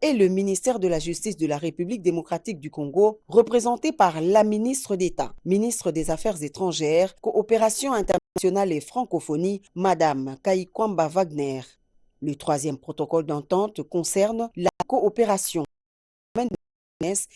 et le ministère de la Justice de la République démocratique du Congo, représenté par la ministre d'État, ministre des Affaires étrangères, coopération internationale et francophonie, Madame Kaikwamba Wagner. Le troisième protocole d'entente concerne la coopération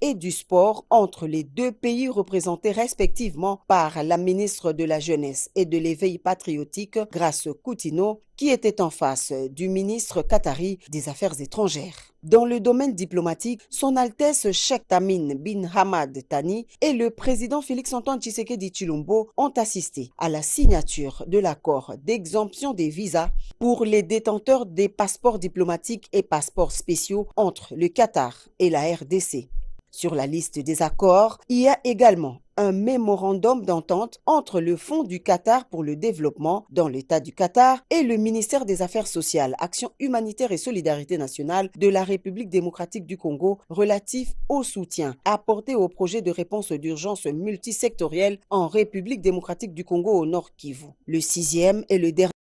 et du sport entre les deux pays représentés respectivement par la ministre de la Jeunesse et de l'Éveil patriotique, Grace Coutinho, qui était en face du ministre qatari des Affaires étrangères. Dans le domaine diplomatique, son Altesse Cheikh Tamim bin Hamad Thani et le président Félix-Antoine Tshisekedi Tshilombo ont assisté à la signature de l'accord d'exemption des visas pour les détenteurs des passeports diplomatiques et passeports spéciaux entre le Qatar et la RDC. Sur la liste des accords, il y a également un mémorandum d'entente entre le Fonds du Qatar pour le développement dans l'État du Qatar et le ministère des Affaires sociales, Action humanitaire et solidarité nationale de la République démocratique du Congo relatif au soutien apporté au projet de réponse d'urgence multisectoriel en République démocratique du Congo au Nord Kivu. Le sixième et le dernier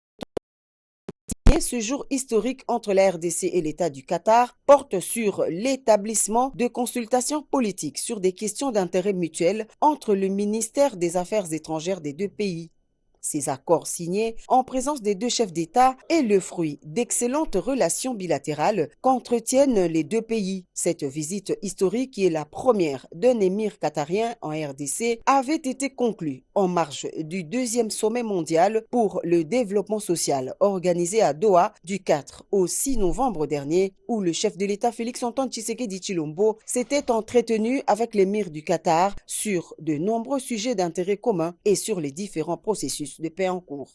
ce jour historique entre la RDC et l'État du Qatar porte sur l'établissement de consultations politiques sur des questions d'intérêt mutuel entre le ministère des Affaires étrangères des deux pays. Ces accords signés en présence des deux chefs d'État est le fruit d'excellentes relations bilatérales qu'entretiennent les deux pays. Cette visite historique, qui est la première d'un émir qatarien en RDC, avait été conclue en marge du deuxième sommet mondial pour le développement social organisé à Doha du 4 au 6 novembre dernier, où le chef de l'État Félix-Antoine Tshisekedi Tshilombo s'était entretenu avec l'émir du Qatar sur de nombreux sujets d'intérêt commun et sur les différents processus de paix en cours.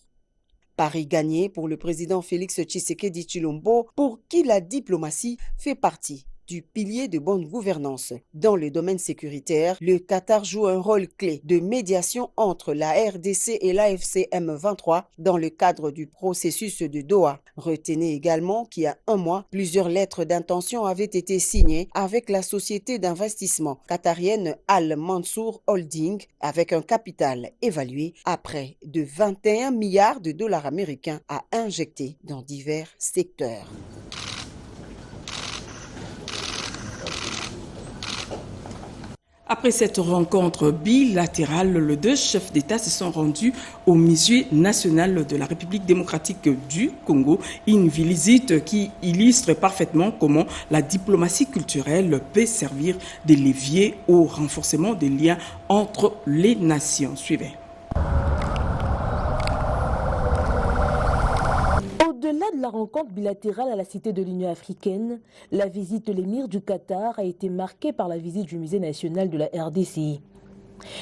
Pari gagné pour le président Félix Tshisekedi Tshilombo, pour qui la diplomatie fait partie du pilier de bonne gouvernance. Dans le domaine sécuritaire, le Qatar joue un rôle clé de médiation entre la RDC et l'AFC M23 dans le cadre du processus de Doha. Retenez également qu'il y a un mois, plusieurs lettres d'intention avaient été signées avec la société d'investissement qatarienne Al Mansour Holding, avec un capital évalué à près de 21 milliards de dollars américains à injecter dans divers secteurs. Après cette rencontre bilatérale, les deux chefs d'État se sont rendus au Musée national de la République démocratique du Congo, une visite qui illustre parfaitement comment la diplomatie culturelle peut servir de levier au renforcement des liens entre les nations. Suivez. Au-delà de la rencontre bilatérale à la Cité de l'Union africaine, la visite de l'émir du Qatar a été marquée par la visite du Musée national de la RDC.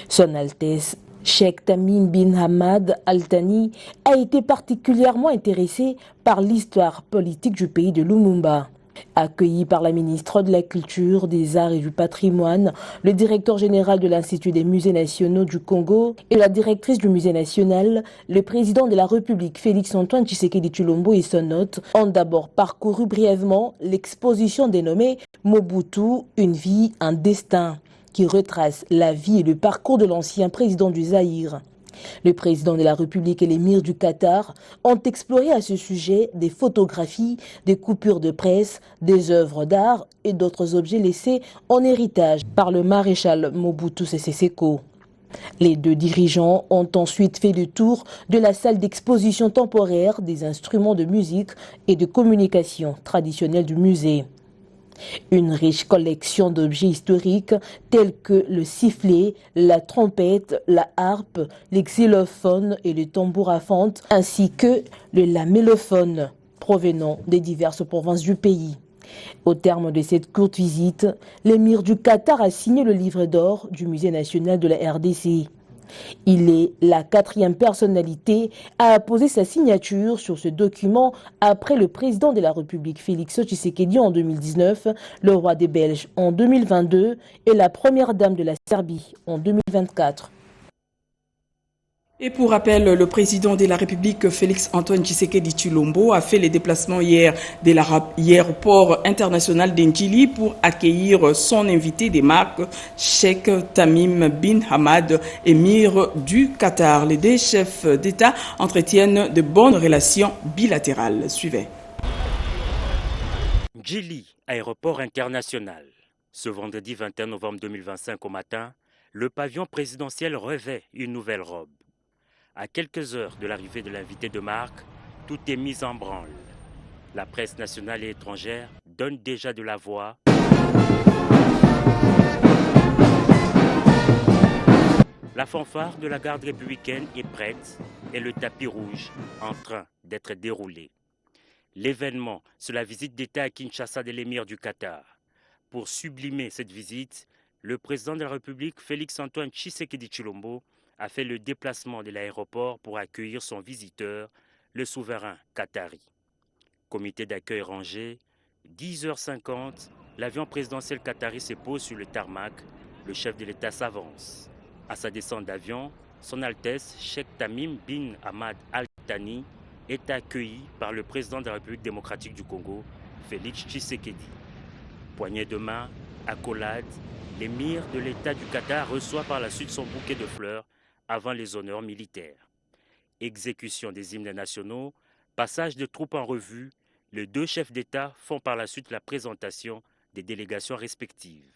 Son Altesse Cheikh Tamim bin Hamad Thani a été particulièrement intéressé par l'histoire politique du pays de Lumumba. Accueilli par la ministre de la Culture, des Arts et du Patrimoine, le directeur général de l'Institut des musées nationaux du Congo et la directrice du musée national, le président de la République Félix-Antoine Tshisekedi Tshilombo et son hôte ont d'abord parcouru brièvement l'exposition dénommée Mobutu, une vie, un destin, qui retrace la vie et le parcours de l'ancien président du Zaïre. Le président de la République et l'émir du Qatar ont exploré à ce sujet des photographies, des coupures de presse, des œuvres d'art et d'autres objets laissés en héritage par le maréchal Mobutu Sese Seko. Les deux dirigeants ont ensuite fait le tour de la salle d'exposition temporaire des instruments de musique et de communication traditionnels du musée. Une riche collection d'objets historiques tels que le sifflet, la trompette, la harpe, les xylophones et le tambour à fente, ainsi que le lamellophone provenant des diverses provinces du pays. Au terme de cette courte visite, l'émir du Qatar a signé le livre d'or du Musée national de la RDC. Il est la 4e personnalité à apposer sa signature sur ce document après le président de la République Félix Tshisekedi en 2019, le roi des Belges en 2022 et la première dame de la Serbie en 2024. Et pour rappel, le président de la République, Félix-Antoine Tshisekedi Tshilombo, a fait les déplacements hier de l'aéroport international d'Ndjili pour accueillir son invité des marques, Cheikh Tamim bin Hamad, émir du Qatar. Les deux chefs d'État entretiennent de bonnes relations bilatérales. Suivez. Ndjili, Aéroport international. Ce vendredi 21 novembre 2025 au matin, le pavillon présidentiel revêt une nouvelle robe. À quelques heures de l'arrivée de l'invité de marque, tout est mis en branle. La presse nationale et étrangère donne déjà de la voix. La fanfare de la garde républicaine est prête et le tapis rouge en train d'être déroulé. L'événement, c'est la visite d'État à Kinshasa de l'émir du Qatar. Pour sublimer cette visite, le président de la République, Félix-Antoine Tshisekedi Tshilombo, a fait le déplacement de l'aéroport pour accueillir son visiteur, le souverain qatari. Comité d'accueil rangé, 10h50, l'avion présidentiel qatari se pose sur le tarmac, le chef de l'État s'avance. À sa descente d'avion, son Altesse Cheikh Tamim bin Hamad Al Thani est accueilli par le président de la République démocratique du Congo, Félix Tshisekedi. Poignée de main, accolade, l'émir de l'État du Qatar reçoit par la suite son bouquet de fleurs avant les honneurs militaires. Exécution des hymnes nationaux, passage de troupes en revue, les deux chefs d'État font par la suite la présentation des délégations respectives.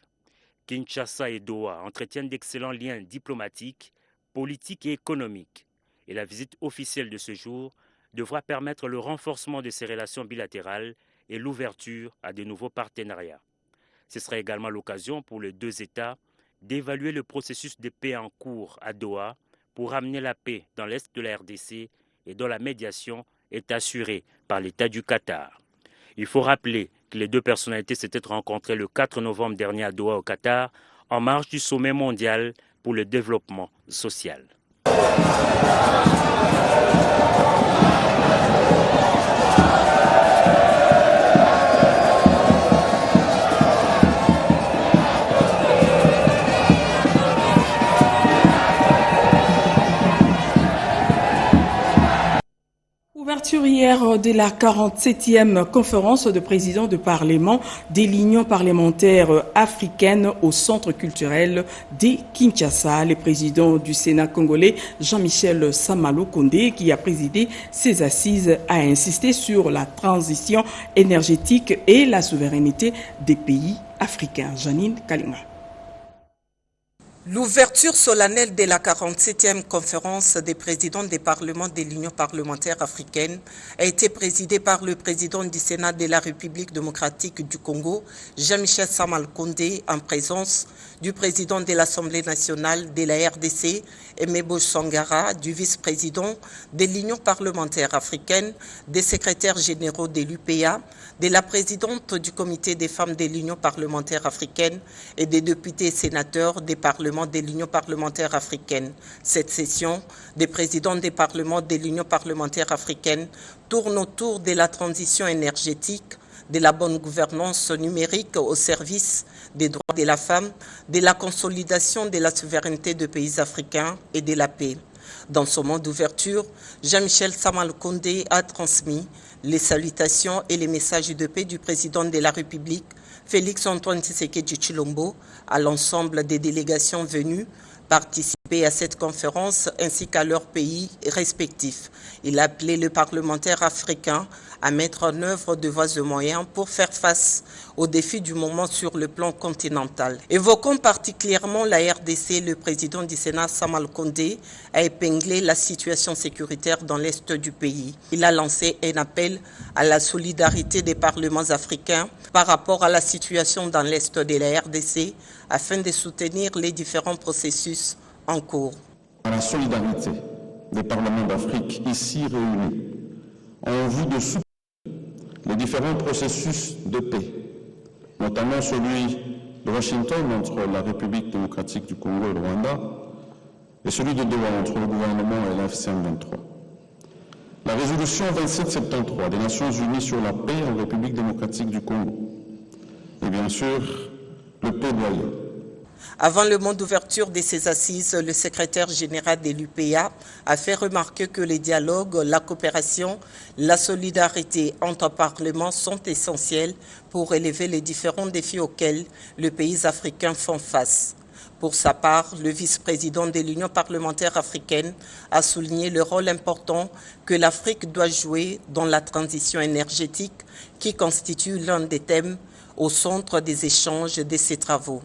Kinshasa et Doha entretiennent d'excellents liens diplomatiques, politiques et économiques. Et la visite officielle de ce jour devra permettre le renforcement de ces relations bilatérales et l'ouverture à de nouveaux partenariats. Ce sera également l'occasion pour les deux États d'évaluer le processus de paix en cours à Doha pour ramener la paix dans l'est de la RDC et dont la médiation est assurée par l'État du Qatar. Il faut rappeler que les deux personnalités s'étaient rencontrées le 4 novembre dernier à Doha au Qatar en marge du sommet mondial pour le développement social. Ouverture hier de la 47e conférence de présidents de Parlement de l'Union parlementaire africaine au Centre culturel de Kinshasa. Le président du Sénat congolais, Jean-Michel Sama-Lukonde, qui a présidé ces assises, a insisté sur la transition énergétique et la souveraineté des pays africains. Janine Kalima. L'ouverture solennelle de la 47e conférence des présidents des parlements de l'Union parlementaire africaine a été présidée par le président du Sénat de la République démocratique du Congo, Jean-Michel Sama-Lukonde, en présence du président de l'Assemblée nationale de la RDC, Emebo Sangara, du vice-président de l'Union parlementaire africaine, des secrétaires généraux de l'UPA, de la présidente du comité des femmes de l'Union parlementaire africaine et des députés et sénateurs des parlements de l'Union parlementaire africaine. Cette session des présidents des parlements de l'Union parlementaire africaine tourne autour de la transition énergétique, de la bonne gouvernance numérique au service des droits de la femme, de la consolidation de la souveraineté des pays africains et de la paix. Dans ce moment d'ouverture, Jean-Michel Sama-Lukonde a transmis les salutations et les messages de paix du président de la République, Félix-Antoine Tshisekedi Tshilombo, à l'ensemble des délégations venues participer à cette conférence ainsi qu'à leurs pays respectifs. Il a appelé les parlementaires africains à mettre en œuvre de voies et moyens pour faire face aux défis du moment sur le plan continental. Évoquant particulièrement la RDC, le président du Sénat, Sama-Lukonde, a épinglé la situation sécuritaire dans l'est du pays. Il a lancé un appel à la solidarité des parlements africains par rapport à la situation dans l'est de la RDC afin de soutenir les différents processus en cours. À la solidarité des parlements d'Afrique ici réunis, en vue de soutenir les différents processus de paix, notamment celui de Washington entre la République démocratique du Congo et le Rwanda, et celui de Doha entre le gouvernement et l'AFCM 23. La résolution 2773 des Nations Unies sur la paix en République démocratique du Congo, et bien sûr le plaidoyer. Avant le mot d'ouverture de ces assises, le secrétaire général de l'UPA a fait remarquer que les dialogues, la coopération, la solidarité entre parlements sont essentiels pour relever les différents défis auxquels les pays africains font face. Pour sa part, le vice-président de l'Union parlementaire africaine a souligné le rôle important que l'Afrique doit jouer dans la transition énergétique qui constitue l'un des thèmes au centre des échanges de ces travaux.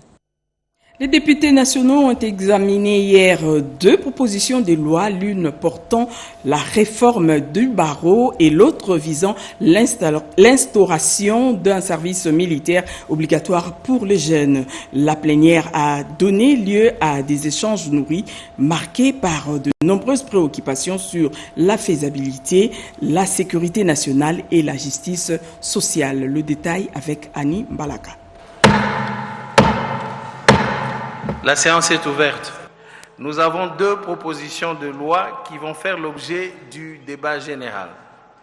Les députés nationaux ont examiné hier 2 propositions de loi, l'une portant la réforme du barreau et l'autre visant l'instauration d'un service militaire obligatoire pour les jeunes. La plénière a donné lieu à des échanges nourris marqués par de nombreuses préoccupations sur la faisabilité, la sécurité nationale et la justice sociale. Le détail avec Annie Mbalaka. La séance est ouverte. Nous avons 2 propositions de loi qui vont faire l'objet du débat général.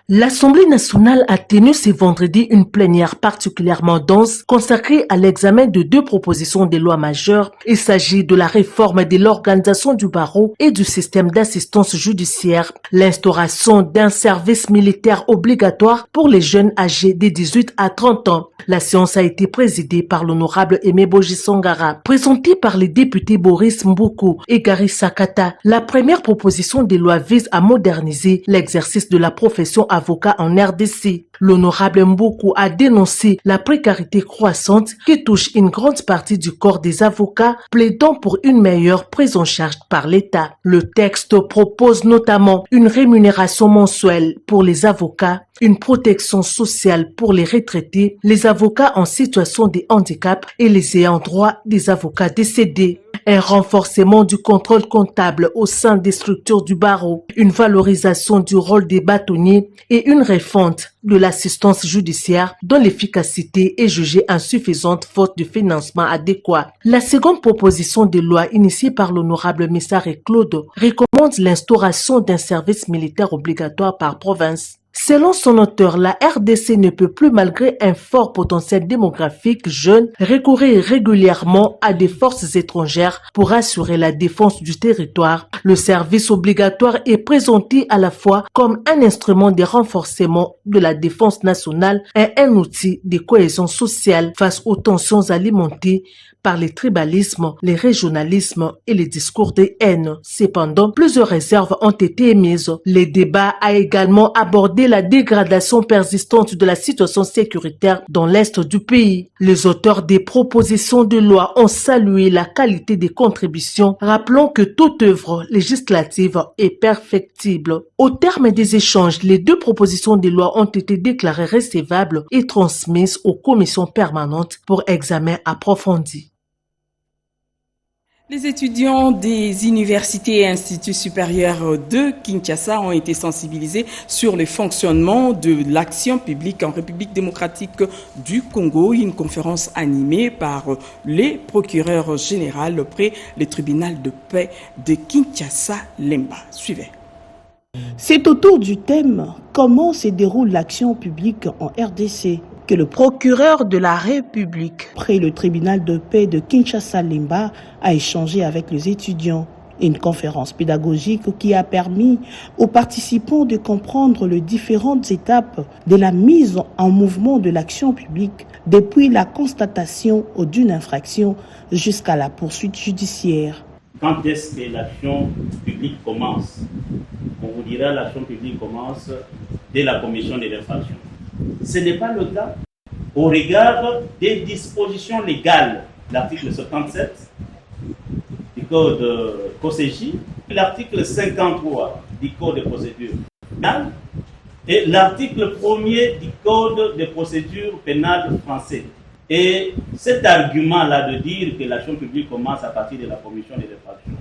L'Assemblée nationale a tenu ce vendredi une plénière particulièrement dense consacrée à l'examen de 2 propositions de loi majeures. Il s'agit de la réforme de l'organisation du barreau et du système d'assistance judiciaire, l'instauration d'un service militaire obligatoire pour les jeunes âgés de 18 à 30 ans. La séance a été présidée par l'honorable Aimé Boji Songara, présentée par les députés Boris Mboukou et Gary Sakata. La première proposition de loi vise à moderniser l'exercice de la profession avocat en RDC. L'honorable Mboukou a dénoncé la précarité croissante qui touche une grande partie du corps des avocats, plaidant pour une meilleure prise en charge par l'État. Le texte propose notamment une rémunération mensuelle pour les avocats, une protection sociale pour les retraités, les avocats en situation de handicap et les ayants droit des avocats décédés. Un renforcement du contrôle comptable au sein des structures du barreau, une valorisation du rôle des bâtonniers et une refonte de l'assistance judiciaire dont l'efficacité est jugée insuffisante faute de financement adéquat. La seconde proposition de loi initiée par l'honorable Messare Claude recommande l'instauration d'un service militaire obligatoire par province. Selon son auteur, la RDC ne peut plus, malgré un fort potentiel démographique jeune, recourir régulièrement à des forces étrangères pour assurer la défense du territoire. Le service obligatoire est présenté à la fois comme un instrument de renforcement de la défense nationale et un outil de cohésion sociale face aux tensions alimentées par les tribalismes, les régionalismes et les discours de haine. Cependant, plusieurs réserves ont été émises. Le débat a également abordé la dégradation persistante de la situation sécuritaire dans l'est du pays. Les auteurs des propositions de loi ont salué la qualité des contributions, rappelant que toute œuvre législative est perfectible. Au terme des échanges, les 2 propositions de loi ont été déclarées recevables et transmises aux commissions permanentes pour examen approfondi. Les étudiants des universités et instituts supérieurs de Kinshasa ont été sensibilisés sur le fonctionnement de l'action publique en République démocratique du Congo. Une conférence animée par les procureurs généraux près le tribunal de paix de Kinshasa-Lemba. Suivez. C'est autour du thème « Comment se déroule l'action publique en RDC ?» que le procureur de la République près le tribunal de paix de Kinshasa-Lemba a échangé avec les étudiants. Une conférence pédagogique qui a permis aux participants de comprendre les différentes étapes de la mise en mouvement de l'action publique depuis la constatation d'une infraction jusqu'à la poursuite judiciaire. Quand est-ce que l'action publique commence? On vous dira l'action publique commence dès la commission de l'infraction. Ce n'est pas le cas au regard des dispositions légales. L'article 77 du Code COSEJ, l'article 53 du Code de procédure pénale et l'article 1er du Code de procédure pénale français. Et cet argument-là de dire que l'action publique commence à partir de la commission de l'infraction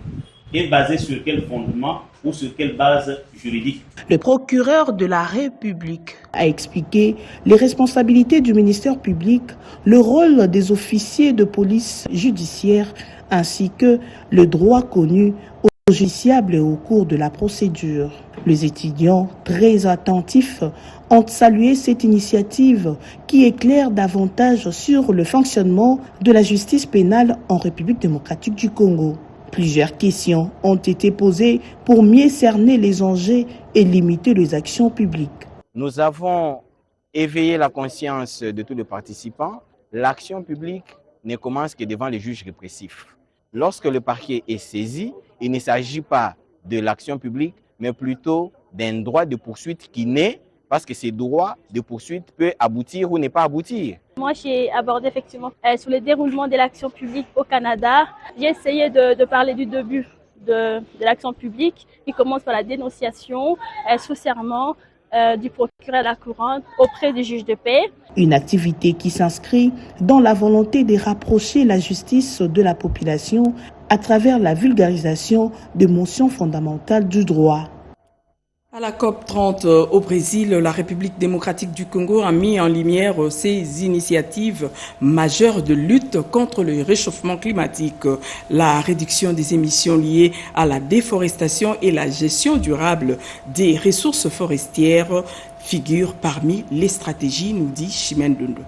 est basé sur quel fondement ou sur quelle base juridique? Le procureur de la République a expliqué les responsabilités du ministère public, le rôle des officiers de police judiciaire ainsi que le droit connu aux justiciables au cours de la procédure. Les étudiants, très attentifs, ont salué cette initiative qui éclaire davantage sur le fonctionnement de la justice pénale en République démocratique du Congo. Plusieurs questions ont été posées pour mieux cerner les enjeux et limiter les actions publiques. Nous avons éveillé la conscience de tous les participants. L'action publique ne commence que devant les juges répressifs. Lorsque le parquet est saisi, il ne s'agit pas de l'action publique, mais plutôt d'un droit de poursuite qui naît parce que ces droits de poursuite peuvent aboutir ou ne pas aboutir. Moi, j'ai abordé effectivement sur le déroulement de l'action publique au Canada. J'ai essayé de parler du début de l'action publique qui commence par la dénonciation sous serment du procureur de la couronne auprès du juge de paix. Une activité qui s'inscrit dans la volonté de rapprocher la justice de la population à travers la vulgarisation des mentions fondamentales du droit. À la COP30 au Brésil, la République démocratique du Congo a mis en lumière ses initiatives majeures de lutte contre le réchauffement climatique. La réduction des émissions liées à la déforestation et la gestion durable des ressources forestières figurent parmi les stratégies, nous dit Chimène Dondo.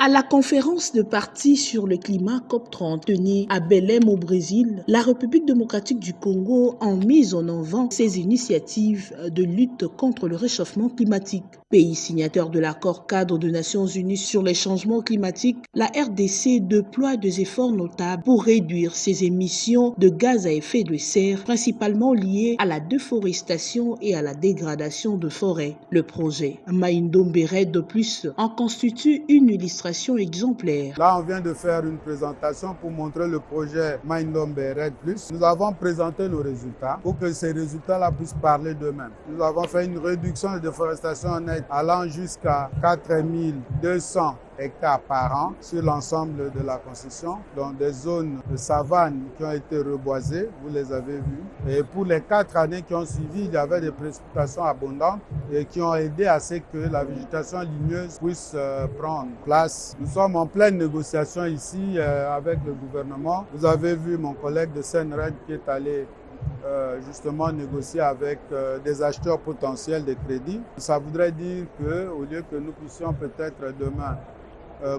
À la conférence de partis sur le climat COP30 tenue à Belém au Brésil, la République démocratique du Congo a mis en avant ses initiatives de lutte contre le réchauffement climatique. Pays signateur de l'accord cadre des Nations Unies sur les changements climatiques, la RDC déploie des efforts notables pour réduire ses émissions de gaz à effet de serre, principalement liées à la déforestation et à la dégradation de forêts. Le projet Maindombe Red Plus en constitue une illustration exemplaire. Là, on vient de faire une présentation pour montrer le projet Maindombe Red Plus. Nous avons présenté nos résultats pour que ces résultats-là puissent parler d'eux-mêmes. Nous avons fait une réduction de déforestation nette allant jusqu'à 4200 hectares par an sur l'ensemble de la concession, dans des zones de savane qui ont été reboisées, vous les avez vues. Et pour les 4 années qui ont suivi, il y avait des précipitations abondantes et qui ont aidé à ce que la végétation ligneuse puisse prendre place. Nous sommes en pleine négociation ici avec le gouvernement. Vous avez vu mon collègue de Senred qui est allé justement négocier avec des acheteurs potentiels de crédits. Ça voudrait dire qu'au lieu que nous puissions peut-être demain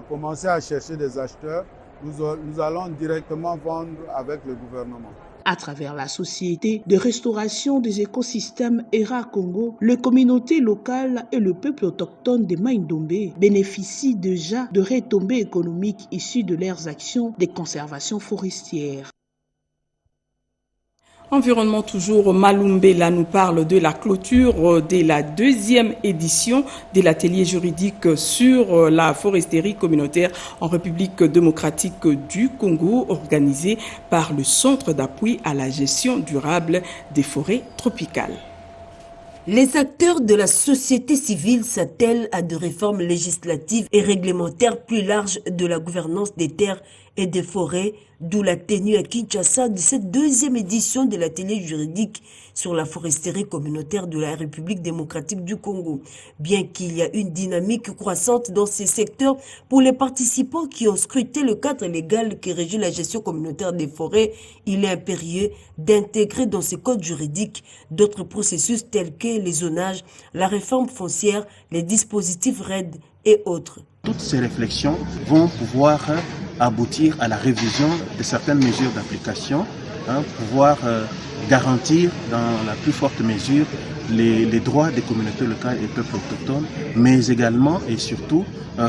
commencer à chercher des acheteurs, nous allons directement vendre avec le gouvernement. À travers la Société de restauration des écosystèmes ERA Congo, les communautés locales et le peuple autochtone de Maindombe bénéficient déjà de retombées économiques issues de leurs actions de conservation forestière. Environnement toujours, Malumbela nous parle de la clôture de la 2e édition de l'atelier juridique sur la foresterie communautaire en République démocratique du Congo, organisé par le Centre d'appui à la gestion durable des forêts tropicales. Les acteurs de la société civile s'attellent à des réformes législatives et réglementaires plus larges de la gouvernance des terres et des forêts, d'où la tenue à Kinshasa de cette 2e édition de l'atelier juridique sur la foresterie communautaire de la République démocratique du Congo. Bien qu'il y a une dynamique croissante dans ces secteurs, pour les participants qui ont scruté le cadre légal qui régit la gestion communautaire des forêts, il est impérieux d'intégrer dans ces codes juridiques d'autres processus tels que les zonages, la réforme foncière, les dispositifs RED et autres. Toutes ces réflexions vont pouvoir aboutir à la révision de certaines mesures d'application, pouvoir garantir dans la plus forte mesure les droits des communautés locales et peuples autochtones, mais également et surtout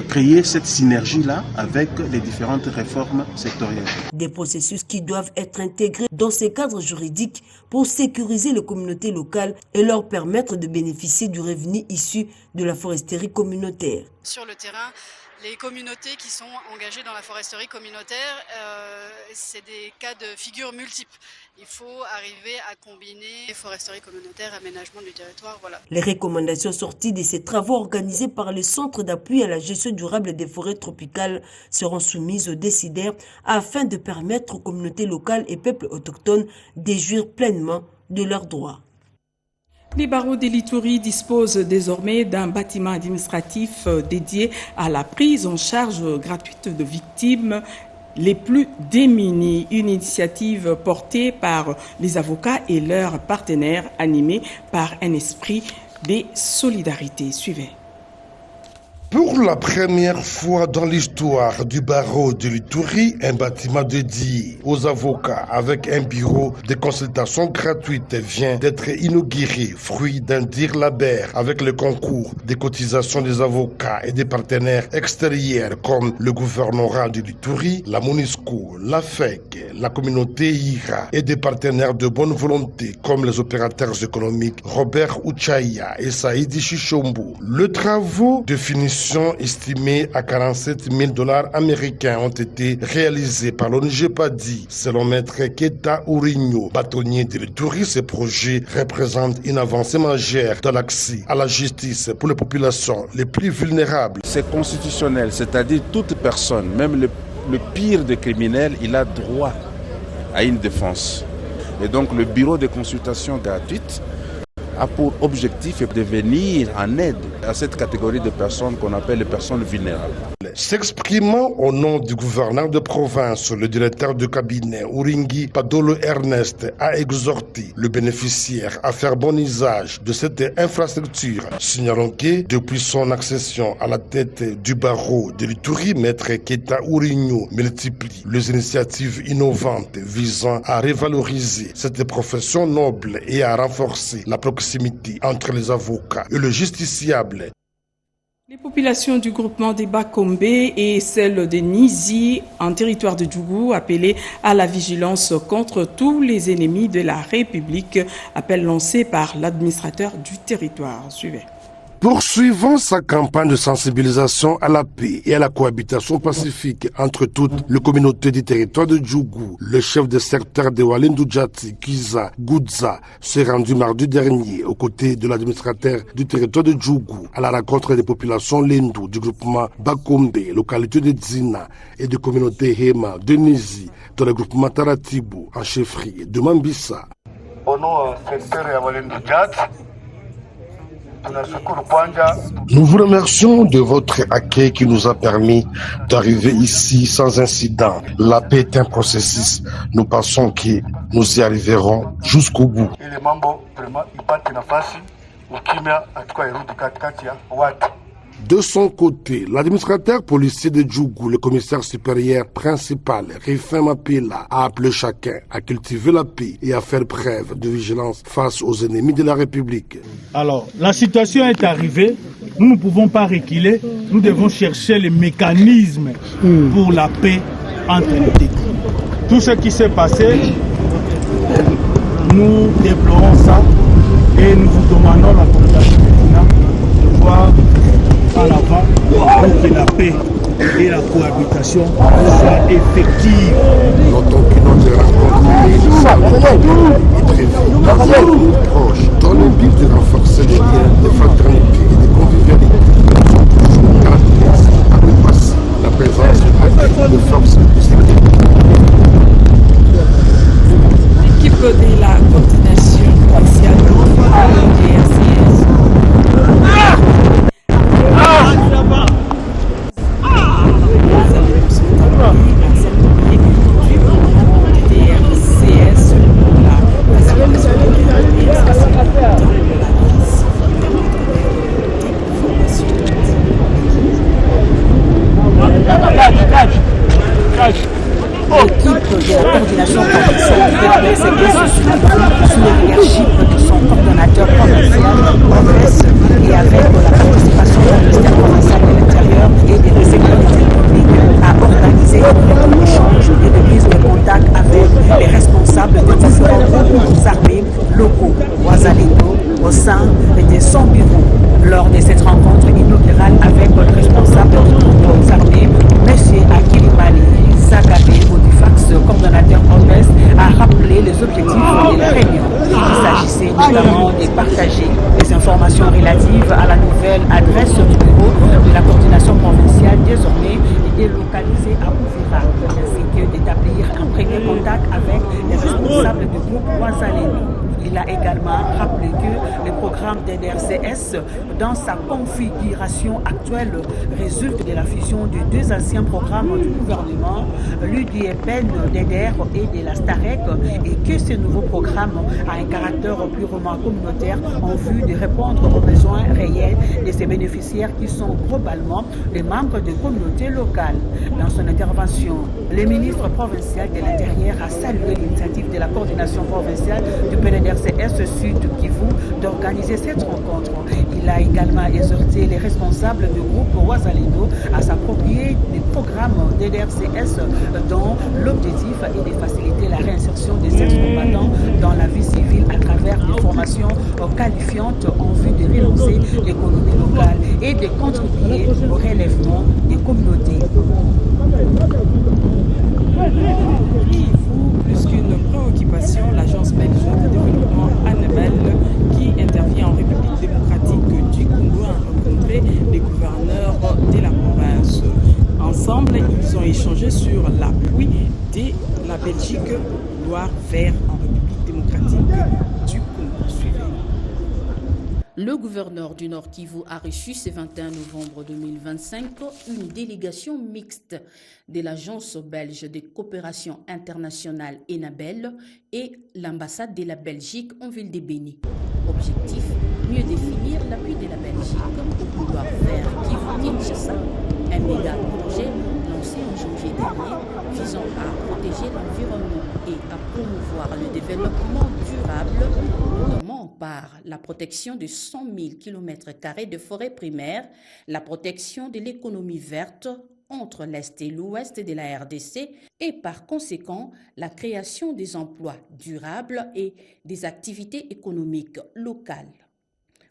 créer cette synergie-là avec les différentes réformes sectorielles. Des processus qui doivent être intégrés dans ces cadres juridiques pour sécuriser les communautés locales et leur permettre de bénéficier du revenu issu de la foresterie communautaire. Sur le terrain, les communautés qui sont engagées dans la foresterie communautaire, c'est des cas de figure multiples. Il faut arriver à combiner foresterie communautaire, aménagement du territoire, voilà. Les recommandations sorties de ces travaux organisés par le Centre d'appui à la gestion durable des forêts tropicales seront soumises aux décideurs afin de permettre aux communautés locales et peuples autochtones de jouir pleinement de leurs droits. Les barreaux de l'Ituri disposent désormais d'un bâtiment administratif dédié à la prise en charge gratuite de victimes les plus démunis. Une initiative portée par les avocats et leurs partenaires, animée par un esprit de solidarité. Suivez. Pour la première fois dans l'histoire du barreau de l'Ituri, un bâtiment dédié aux avocats avec un bureau de consultation gratuite vient d'être inauguré, fruit d'un deal labeur avec le concours des cotisations des avocats et des partenaires extérieurs comme le gouvernorat de l'Ituri, la MONUSCO, la FEC, la communauté IRA et des partenaires de bonne volonté comme les opérateurs économiques Robert Uchaya et Saïdi Chichombo. Le travaux de finition estimés à 47 000 $ américains ont été réalisés par l'ONG PADI. Selon Maître Keta Ourinho, bâtonnier de l'Ituri, ces projets représentent une avancée majeure dans l'accès à la justice pour les populations les plus vulnérables. C'est constitutionnel, c'est-à-dire toute personne, même le pire des criminels, il a droit à une défense. Et donc le bureau de consultation gratuite a pour objectif de venir en aide à cette catégorie de personnes qu'on appelle les personnes vulnérables. S'exprimant au nom du gouverneur de province, le directeur de cabinet Uringi Padolo Ernest a exhorté le bénéficiaire à faire bon usage de cette infrastructure. Signalons que depuis son accession à la tête du barreau de l'Ituri, Maître Keta Ourinho multiplie les initiatives innovantes visant à revaloriser cette profession noble et à renforcer la proximité entre les avocats et le justiciable. Les populations du groupement des Bakombe et celles de Nizi en territoire de Djougou appellent à la vigilance contre tous les ennemis de la République, appel lancé par l'administrateur du territoire. Suivez. Poursuivant sa campagne de sensibilisation à la paix et à la cohabitation pacifique entre toutes les communautés du territoire de Djougou, le chef de secteur de Walendu Djati, Kiza Goudza, s'est rendu mardi dernier aux côtés de l'administrateur du territoire de Djougou à la rencontre des populations Lendu du groupement Bakombe, localité de Dzina, et des communautés Hema de Nizi, dans le groupement Taratibu, en chefferie de Mambissa. Au nom du secteur de Walendu Djati, nous vous remercions de votre accueil qui nous a permis d'arriver ici sans incident. La paix est un processus. Nous pensons que nous y arriverons jusqu'au bout. De son côté, l'administrateur policier de Djougou, le commissaire supérieur principal, Rifin Mapela, a appelé chacun à cultiver la paix et à faire preuve de vigilance face aux ennemis de la République. Alors, la situation est arrivée, nous ne pouvons pas reculer, nous devons chercher les mécanismes pour la paix entre les deux. Tout ce qui s'est passé, nous déplorons ça et nous vous demandons la population de voir à l'avant pour que la paix et la cohabitation soient effectives. Notons que notre rencontre est prévue proche dans le but de renforcer les liens de fraternité et de convivialité. Toujours caractérise par le passé la présence de forces de sécurité. L'équipe de la coordination provinciale de DRCS. L'équipe de la coordination provinciale de la sous le leadership de son coordonnateur provincial et avec la participation du ministère provincial de l'Intérieur et de la sécurité publique a organisé un échange et de prise de contact avec les responsables de différents groupes armés locaux, Ouazalendo, au sein de son bureau. Lors de cette rencontre inaugurale avec le responsable du groupe armés, M. Akilimali Zagabé, Odifax, coordonnateur OPES, a rappelé les objectifs de la réunion. Il s'agissait notamment de partager les informations relatives à la nouvelle adresse du bureau de la coordination provinciale désormais délocalisée à Ouvira, ainsi que d'établir un premier contact avec les responsables du groupe Ouazalendo. Il a également rappelé que le programme DDRCS, dans sa configuration actuelle, résulte de la fusion de deux anciens programmes du gouvernement, l'UDPN, DDR et de la STAREC, et que ce nouveau programme a un caractère purement communautaire en vue de répondre aux besoins réels de ses bénéficiaires qui sont globalement les membres de communautés locales. Dans son intervention, le ministre provincial de l'Intérieur a salué l'initiative de la coordination provinciale du PDDRCS Sud Kivu d'organiser cette rencontre. Il a également exhorté les responsables du groupe Ouazalendo à s'approprier des programmes DDRCS dont l'objectif est de faciliter la réinsertion des ex-combattants dans la vie civile à travers des formations qualifiantes en vue de relancer l'économie locale et de contribuer au relèvement des communautés. Plus qu'une préoccupation, l'Agence belge de développement ANEBEL, qui intervient en République démocratique du Congo, a rencontré les gouverneurs de la province. Ensemble, ils ont échangé sur l'appui de la Belgique Loire vers en République démocratique du Congo. Suivez. Le gouverneur du Nord Kivu a reçu ce 21 novembre 2025 une délégation mixte de l'Agence belge de coopération internationale ENABEL et l'ambassade de la Belgique en ville de Béni. Objectif, mieux définir l'appui de la Belgique au couloir vert Kivu-Kinshasa, un méga projet lancé en janvier dernier visant à protéger l'environnement et à promouvoir le développement durable, notamment par la protection de 100 000 km² de forêts primaires, la protection de l'économie verte entre l'Est et l'Ouest de la RDC et par conséquent la création des emplois durables et des activités économiques locales.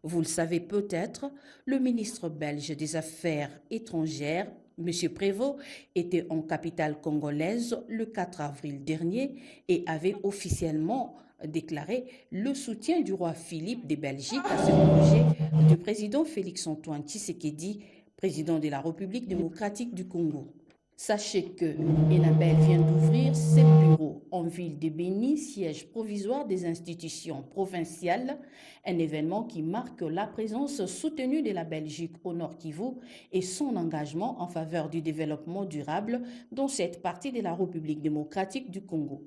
Vous le savez peut-être, le ministre belge des Affaires étrangères, M. Prévost, était en capitale congolaise le 4 avril dernier et avait officiellement déclaré le soutien du roi Philippe de Belgique à ce projet du président Félix-Antoine Tshisekedi, président de la République démocratique du Congo. Sachez que ENABEL vient d'ouvrir ses bureaux en ville de Béni, siège provisoire des institutions provinciales, un événement qui marque la présence soutenue de la Belgique au Nord Kivu et son engagement en faveur du développement durable dans cette partie de la République démocratique du Congo.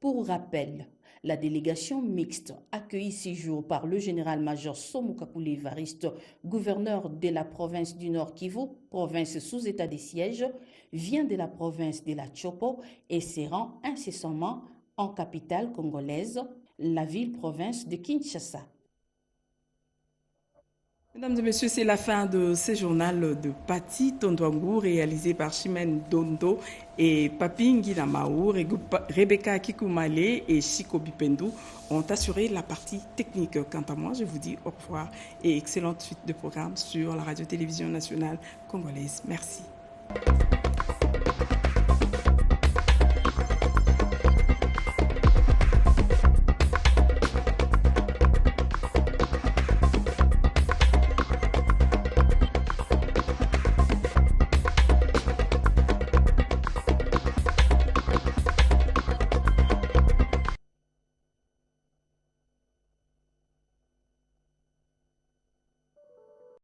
Pour rappel, la délégation mixte accueillie ce jour par le général-major Somukakule Evariste, gouverneur de la province du Nord Kivu, province sous état de siège, vient de la province de la Chopo et se rend incessamment en capitale congolaise, la ville-province de Kinshasa. Mesdames et messieurs, c'est la fin de ce journal de Pati Tondouangou réalisé par Chimène Dondo et Papi Nguinamaour et Rebecca Kikoumale et Chiko Bipendou ont assuré la partie technique. Quant à moi, je vous dis au revoir et excellente suite de programmes sur la radio-télévision nationale congolaise. Merci.